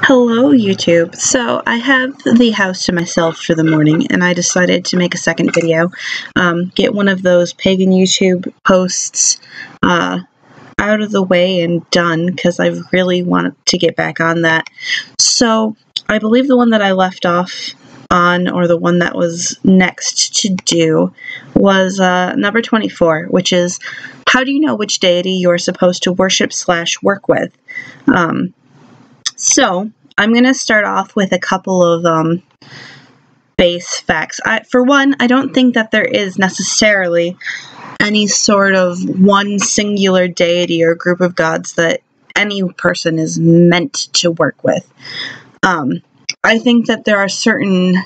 Hello YouTube. So I have the house to myself for the morning and I decided to make a second video. Get one of those pagan YouTube posts out of the way and done because I really want to get back on that. So I believe the one that I left off on, or the one that was next to do, was number 24, which is, how do you know which deity you're supposed to worship/work with? So, I'm going to start off with a couple of base facts. For one, I don't think that there is necessarily any sort of one singular deity or group of gods that any person is meant to work with. I think that there are certain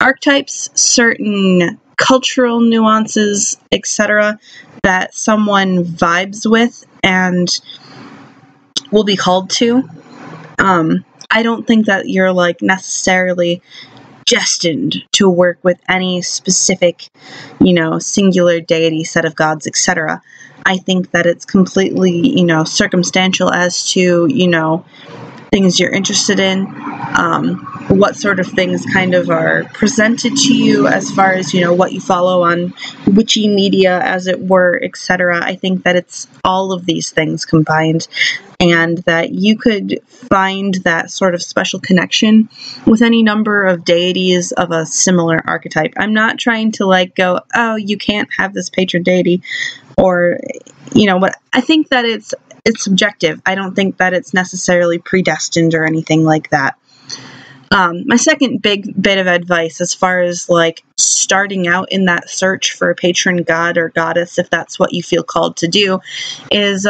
archetypes, certain cultural nuances, etc., that someone vibes with and will be called to. I don't think that you're necessarily destined to work with any specific, singular deity, set of gods, etc. I think that it's completely, circumstantial as to, things you're interested in, what sort of things kind of are presented to you as far as, what you follow on witchy media, as it were, etc. I think that it's all of these things combined, and that you could find that sort of special connection with any number of deities of a similar archetype. I'm not trying to go, oh, you can't have this patron deity, or, but I think that it's subjective. I don't think that it's necessarily predestined or anything like that. My second big bit of advice as far as starting out in that search for a patron god or goddess, if that's what you feel called to do, is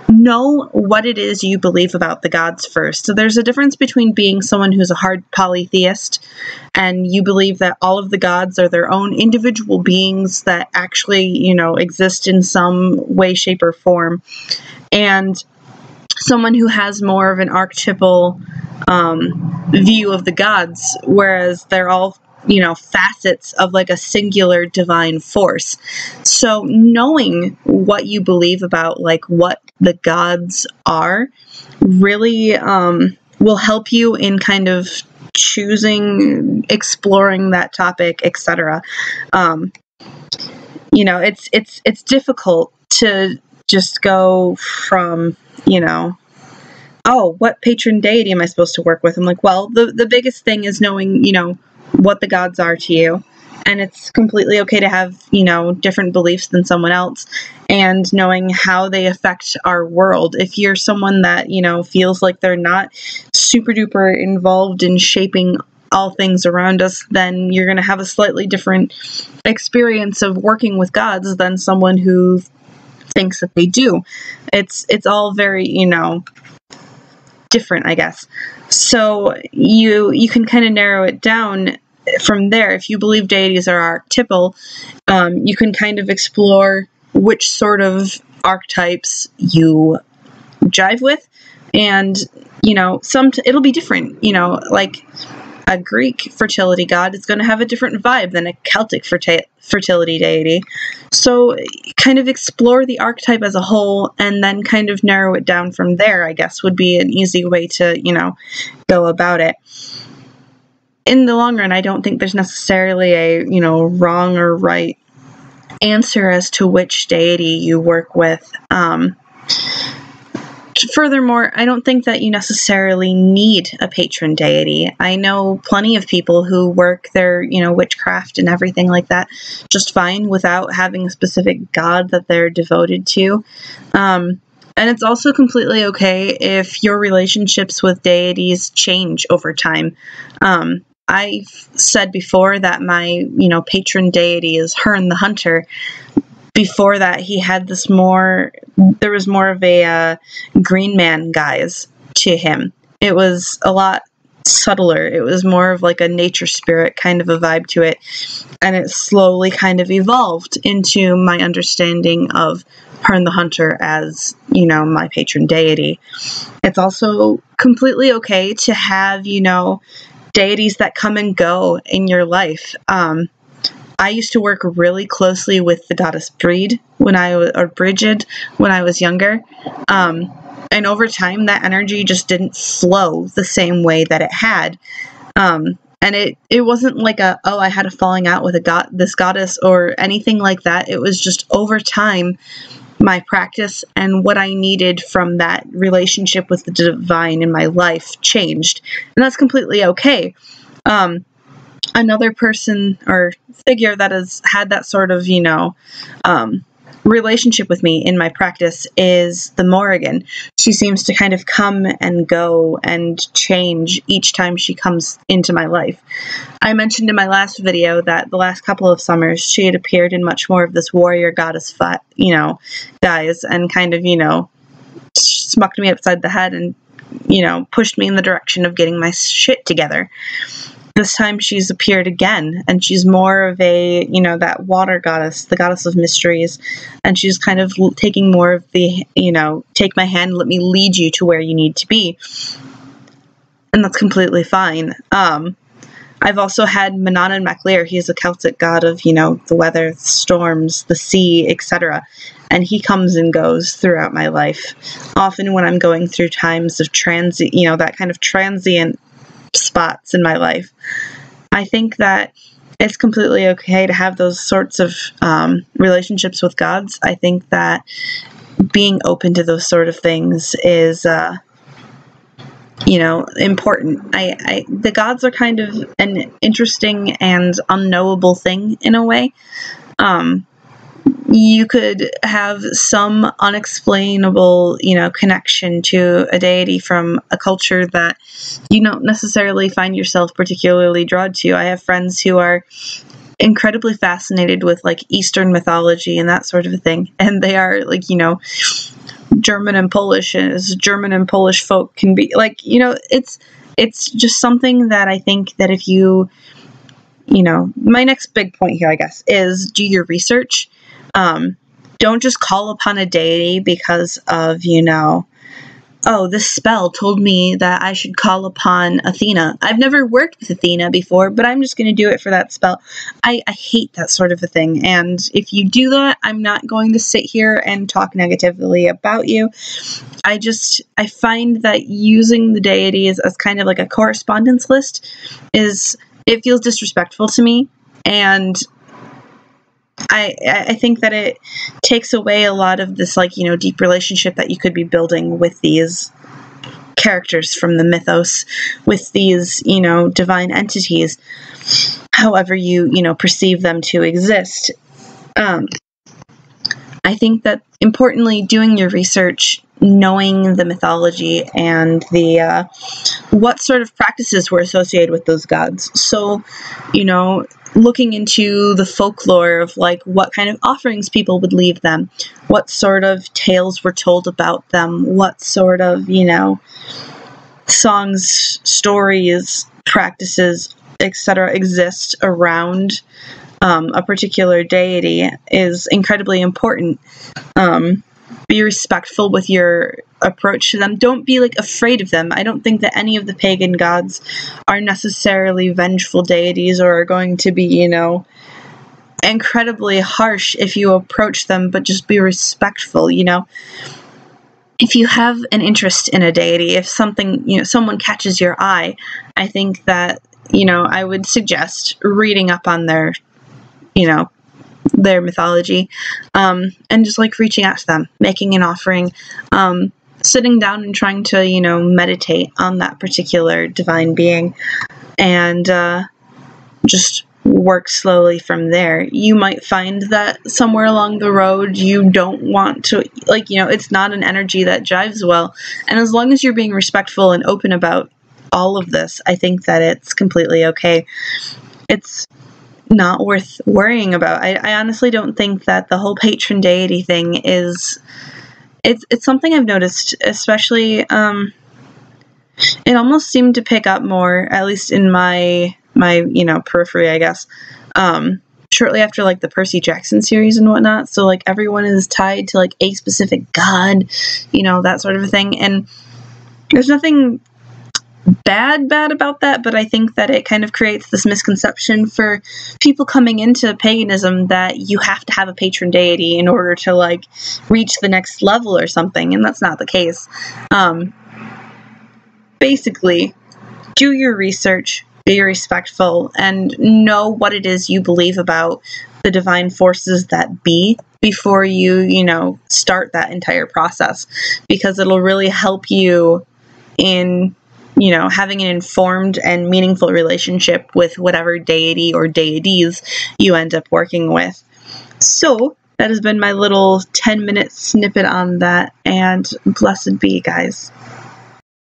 know what it is you believe about the gods first. So there's a difference between being someone who's a hard polytheist and you believe that all of the gods are their own individual beings that actually, exist in some way, shape, or form, and someone who has more of an archetypal view of the gods, whereas they're all facets of a singular divine force. So knowing what you believe about what the gods are really will help you in kind of choosing, exploring that topic, etc. It's difficult to just go from, oh, what patron deity am I supposed to work with? I'm well, the biggest thing is knowing, what the gods are to you. And it's completely okay to have, different beliefs than someone else, and knowing how they affect our world. If you're someone that, feels like they're not super duper involved in shaping all things around us, then you're going to have a slightly different experience of working with gods than someone who thinks that they do. It's all very, different, I guess. So you can kind of narrow it down from there. If you believe deities are archetypal, you can kind of explore which sort of archetypes you jive with, and it'll be different. A Greek fertility god is going to have a different vibe than a Celtic fertility deity. So kind of explore the archetype as a whole and then kind of narrow it down from there, I guess, would be an easy way to, go about it. In the long run, I don't think there's necessarily a, wrong or right answer as to which deity you work with. Furthermore, I don't think that you necessarily need a patron deity. I know plenty of people who work their, witchcraft and everything like that just fine without having a specific god that they're devoted to. And it's also completely okay if your relationships with deities change over time. I've said before that my, patron deity is Herne the Hunter. Before that, he had there was more of a green man guise to him. It was a lot subtler. It was more of a nature spirit kind of a vibe to it. And it slowly kind of evolved into my understanding of Herne the Hunter as, my patron deity. It's also completely okay to have, deities that come and go in your life. I used to work really closely with the goddess Brigid when I was younger. And over time, that energy just didn't flow the same way that it had. And it wasn't like I had a falling out with this goddess or anything like that. It was just over time, my practice and what I needed from that relationship with the divine in my life changed. And that's completely okay. Another person or figure that has had that sort of, relationship with me in my practice is the Morrigan. She seems to kind of come and go and change each time she comes into my life. I mentioned in my last video that the last couple of summers she had appeared in much more of this warrior goddess guise and kind of, smucked me upside the head and, pushed me in the direction of getting my shit together. This time she's appeared again, and she's more of a, that water goddess, the goddess of mysteries, and she's kind of taking more of the, take my hand, let me lead you to where you need to be. And that's completely fine. I've also had Manannan MacLear. He's a Celtic god of, the weather, storms, the sea, etc. And he comes and goes throughout my life. Often when I'm going through times of that kind of transient spots in my life, I think that it's completely okay to have those sorts of relationships with gods. I think that being open to those sort of things is important. The gods are kind of an interesting and unknowable thing in a way. You could have some unexplainable, connection to a deity from a culture that you don't necessarily find yourself particularly drawn to. I have friends who are incredibly fascinated with Eastern mythology and that sort of a thing, and they are German and Polish, as German and Polish folk can be. It's just something that I think that if you, my next big point here, I guess, is do your research. Don't just call upon a deity because of, this spell told me that I should call upon Athena. I've never worked with Athena before, but I'm just going to do it for that spell. I hate that sort of a thing. And if you do that, I'm not going to sit here and talk negatively about you. I find that using the deities as kind of like a correspondence list it feels disrespectful to me. And I think that it takes away a lot of this, deep relationship that you could be building with these characters from the mythos, with these, divine entities, however you, perceive them to exist. I think that, importantly, doing your research, knowing the mythology and the what sort of practices were associated with those gods. So, looking into the folklore of what kind of offerings people would leave them, what sort of tales were told about them, what sort of, songs, stories, practices, etc. exist around a particular deity is incredibly important. Be respectful with your approach to them. Don't be afraid of them. I don't think that any of the pagan gods are necessarily vengeful deities or are going to be, incredibly harsh if you approach them, but just be respectful, If you have an interest in a deity, if something, someone catches your eye, I think that, I would suggest reading up on their mythology, and just reaching out to them, making an offering, sitting down and trying to, meditate on that particular divine being, and just work slowly from there. You might find that somewhere along the road you don't want to, it's not an energy that jives well, and as long as you're being respectful and open about all of this, I think that it's completely okay. It's not worth worrying about. I honestly don't think that the whole patron deity thing is, it's something I've noticed, especially, it almost seemed to pick up more, at least in my periphery, I guess, shortly after the Percy Jackson series and whatnot. So everyone is tied to a specific god, that sort of a thing. And there's nothing bad about that, but I think that it kind of creates this misconception for people coming into paganism that you have to have a patron deity in order to like reach the next level or something, and that's not the case. Basically, do your research, be respectful, and know what it is you believe about the divine forces that be before you start that entire process, because it'll really help you in having an informed and meaningful relationship with whatever deity or deities you end up working with. So that has been my little 10-minute snippet on that, and blessed be, guys.